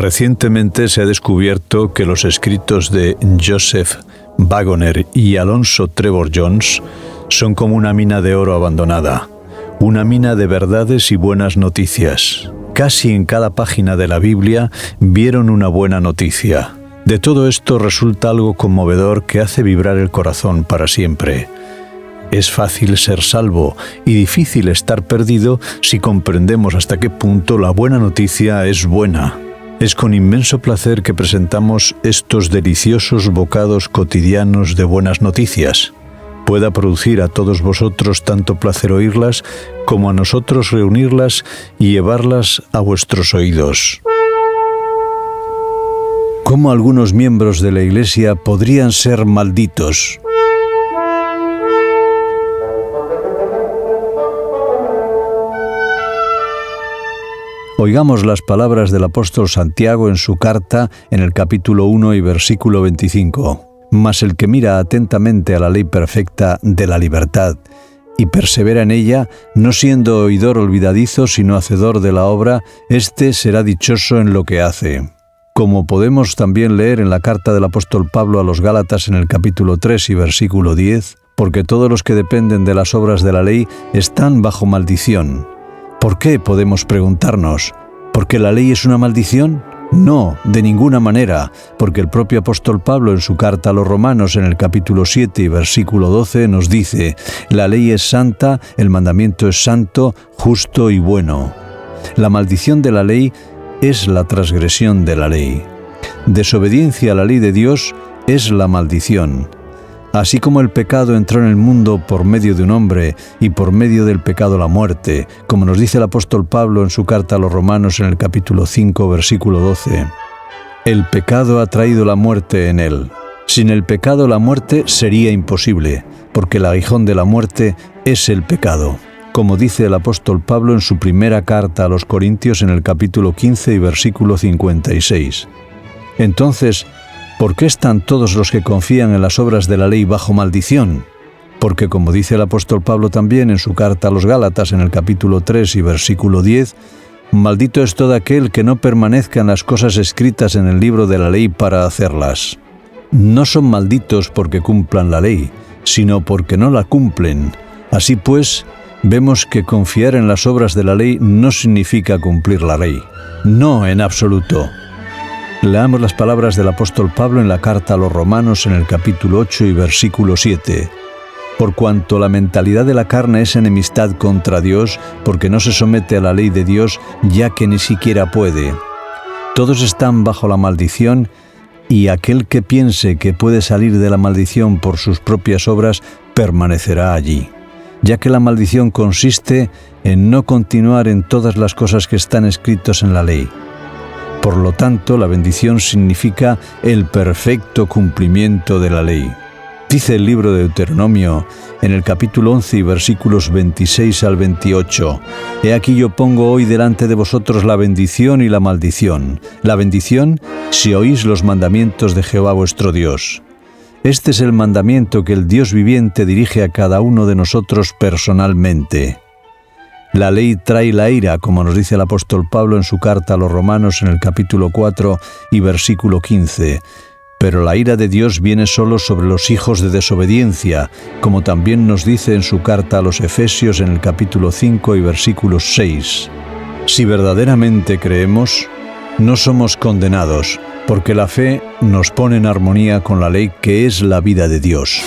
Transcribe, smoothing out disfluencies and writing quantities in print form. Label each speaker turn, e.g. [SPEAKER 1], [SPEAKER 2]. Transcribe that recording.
[SPEAKER 1] Recientemente se ha descubierto que los escritos de Joseph Waggoner y Alonzo Trevor Jones son como una mina de oro abandonada, una mina de verdades y buenas noticias. Casi en cada página de la Biblia vieron una buena noticia. De todo esto resulta algo conmovedor que hace vibrar el corazón para siempre. Es fácil ser salvo y difícil estar perdido si comprendemos hasta qué punto la buena noticia es buena. Es con inmenso placer que presentamos estos deliciosos bocados cotidianos de buenas noticias. Pueda producir a todos vosotros tanto placer oírlas como a nosotros reunirlas y llevarlas a vuestros oídos. ¿Cómo algunos miembros de la Iglesia podrían ser malditos? Oigamos las palabras del apóstol Santiago en su carta en el capítulo 1 y versículo 25. Mas el que mira atentamente a la ley perfecta de la libertad y persevera en ella, no siendo oidor olvidadizo, sino hacedor de la obra, éste será dichoso en lo que hace. Como podemos también leer en la carta del apóstol Pablo a los Gálatas en el capítulo 3 y versículo 10, porque todos los que dependen de las obras de la ley están bajo maldición. ¿Por qué? Podemos preguntarnos. ¿Porque la ley es una maldición? No, de ninguna manera, porque el propio apóstol Pablo en su carta a los Romanos en el capítulo 7 y versículo 12 nos dice: la ley es santa, el mandamiento es santo, justo y bueno. La maldición de la ley es la transgresión de la ley. Desobediencia a la ley de Dios es la maldición. Así como el pecado entró en el mundo por medio de un hombre y por medio del pecado la muerte, como nos dice el apóstol Pablo en su carta a los Romanos en el capítulo 5, versículo 12. El pecado ha traído la muerte en él. Sin el pecado la muerte sería imposible, porque el aguijón de la muerte es el pecado, como dice el apóstol Pablo en su primera carta a los Corintios en el capítulo 15 y versículo 56. Entonces, ¿por qué están todos los que confían en las obras de la ley bajo maldición? Porque, como dice el apóstol Pablo también en su carta a los Gálatas en el capítulo 3 y versículo 10, maldito es todo aquel que no permanezca en las cosas escritas en el libro de la ley para hacerlas. No son malditos porque cumplan la ley, sino porque no la cumplen. Así pues, vemos que confiar en las obras de la ley no significa cumplir la ley. No, en absoluto. Leamos las palabras del apóstol Pablo en la carta a los Romanos en el capítulo 8 y versículo 7. Por cuanto la mentalidad de la carne es enemistad contra Dios, porque no se somete a la ley de Dios, ya que ni siquiera puede. Todos están bajo la maldición, y aquel que piense que puede salir de la maldición por sus propias obras, permanecerá allí, ya que la maldición consiste en no continuar en todas las cosas que están escritas en la ley. Por lo tanto, la bendición significa el perfecto cumplimiento de la ley. Dice el libro de Deuteronomio, en el capítulo 11 y versículos 26 al 28, «He aquí yo pongo hoy delante de vosotros la bendición y la maldición. La bendición, si oís los mandamientos de Jehová vuestro Dios». Este es el mandamiento que el Dios viviente dirige a cada uno de nosotros personalmente. La ley trae la ira, como nos dice el apóstol Pablo en su carta a los Romanos en el capítulo 4 y versículo 15. Pero la ira de Dios viene solo sobre los hijos de desobediencia, como también nos dice en su carta a los Efesios en el capítulo 5 y versículo 6. Si verdaderamente creemos, no somos condenados, porque la fe nos pone en armonía con la ley que es la vida de Dios.